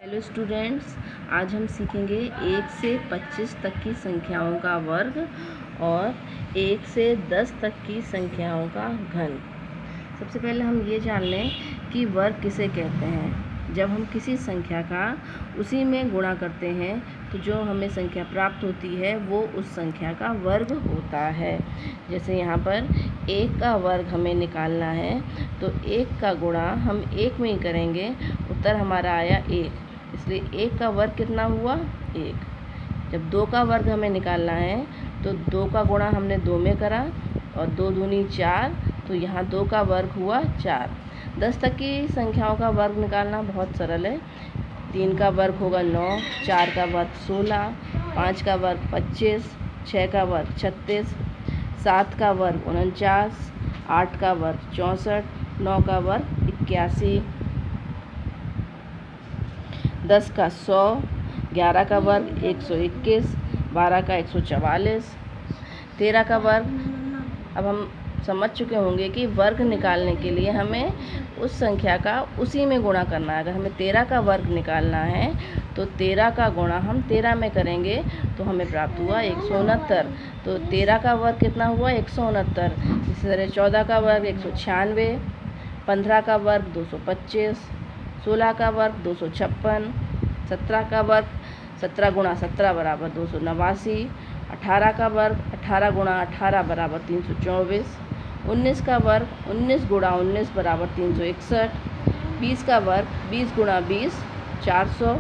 Hello students, आज हम सीखेंगे 1 से 25 तक की संख्याओं का वर्ग और 1 से 10 तक की संख्याओं का घन। सबसे पहले हम ये जान लें कि वर्ग किसे कहते हैं। जब हम किसी संख्या का उसी में गुणा करते हैं तो जो हमें संख्या प्राप्त होती है वो उस संख्या का वर्ग होता है। जैसे यहाँ पर 1 का वर्ग हमें निकालना है तो 1 का गुणा हम 1 में ही करेंगे, उत्तर हमारा आया 1, इसलिए 1 का वर्ग कितना हुआ 1। जब 2 का वर्ग हमें निकालना है तो 2 का गुणा हमने 2 में करा और 2 दूनी 4, तो यहाँ 2 का वर्ग हुआ 4। 10 तक की संख्याओं का वर्ग निकालना बहुत सरल है। 3 का वर्ग होगा 9, 4 का वर्ग 16, 5 का वर्ग 25, 6 का वर्ग 36, 7 का वर्ग 49, 8 का वर्ग 64, 9 का वर्ग 81, 10 का 100, 11 का वर्ग 121, 12 का 144, 13 का वर्ग। अब हम समझ चुके होंगे कि वर्ग निकालने के लिए हमें उस संख्या का उसी में गुणा करना है। अगर हमें 13 का वर्ग निकालना है तो 13 का गुणा हम 13 में करेंगे तो हमें प्राप्त हुआ 169। तो 13 का वर्ग कितना हुआ 169। इसी तरह 14 का वर्ग 196, 15 का वर्ग 225, 16 का वर्ग 256, 17 का वर्ग 17 गुणा 17 बराबर 289, 18 का वर्ग 18 गुणा 18 बराबर 324, 19 का वर्ग 19 गुणा 19 बराबर 361, 20 का वर्ग 20 गुणा 20 400,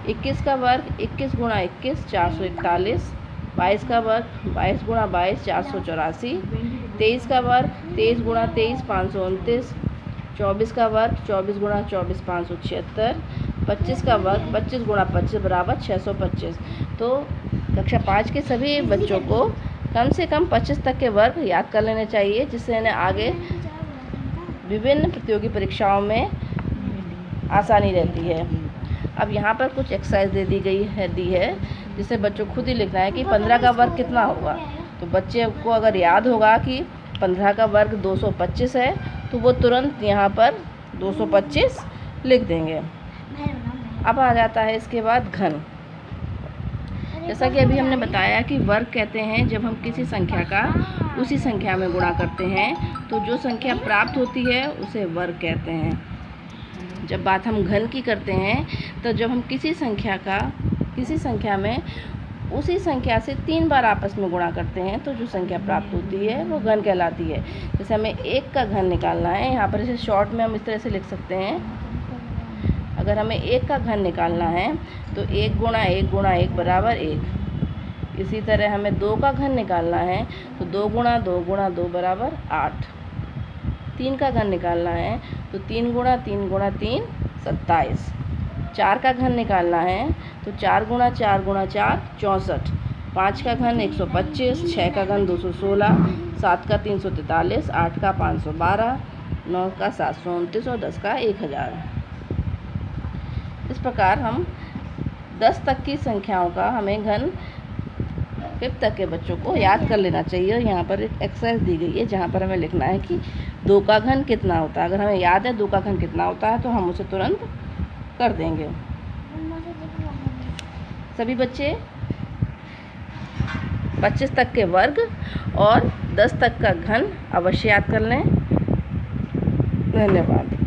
21 का वर्ग 21 गुणा 21 441, 22 का वर्ग 22 गुणा 22 484, 23 का वर्ग 23 गुणा 23 529, 24 का वर्ग 24 गुणा 24 576, 25 का वर्ग 25 गुणा 25 बराबर 625। तो कक्षा 5 के सभी बच्चों को कम से कम 25 तक के वर्ग याद कर लेने चाहिए, जिससे इन्हें आगे विभिन्न प्रतियोगी परीक्षाओं में आसानी रहती है। अब यहाँ पर कुछ एक्सरसाइज दी है जिससे बच्चों को खुद ही लिखना है कि 15 का वर्ग कितना होगा। तो बच्चे को अगर याद होगा कि 15 का वर्ग 225 है तो वो तुरंत यहाँ पर 225 लिख देंगे। अब आ जाता है इसके बाद घन। जैसा कि अभी हमने बताया कि वर्ग कहते हैं जब हम किसी संख्या का उसी संख्या में गुणा करते हैं तो जो संख्या प्राप्त होती है उसे वर्ग कहते हैं। जब बात हम घन की करते हैं तो जब हम किसी संख्या में उसी संख्या से 3 बार आपस में गुणा करते हैं तो जो संख्या प्राप्त होती है वो घन कहलाती है। जैसे हमें 1 का घन निकालना है, यहाँ पर इसे शॉर्ट में हम इस तरह से लिख सकते हैं। अगर हमें 1 का घन निकालना है तो 1 गुणा 1 गुणा 1 बराबर 1। इसी तरह हमें 2 का घन निकालना है तो 2 गुणा 2 गुणा 2 बराबर 8। 3 का घन निकालना है तो 3 गुणा 3 गुणा 3 27। 4 का घन निकालना है तो 4 गुणा 4 गुणा 4 64। 5 का घन 125, 6 का घन 216, 7 का 343, 8 का 512, 9 का 729 और 10 का 1000। इस प्रकार हम 10 तक की संख्याओं का हमें घन 5th तक के बच्चों को याद कर लेना चाहिए। और यहाँ पर एक एक्सरसाइज दी गई है जहाँ पर हमें लिखना है कि 2 का घन कितना होता है। अगर हमें याद है 2 का घन कितना होता है तो हम उसे तुरंत कर देंगे। सभी बच्चे 25 तक के वर्ग और 10 तक का घन अवश्य याद कर लें। धन्यवाद।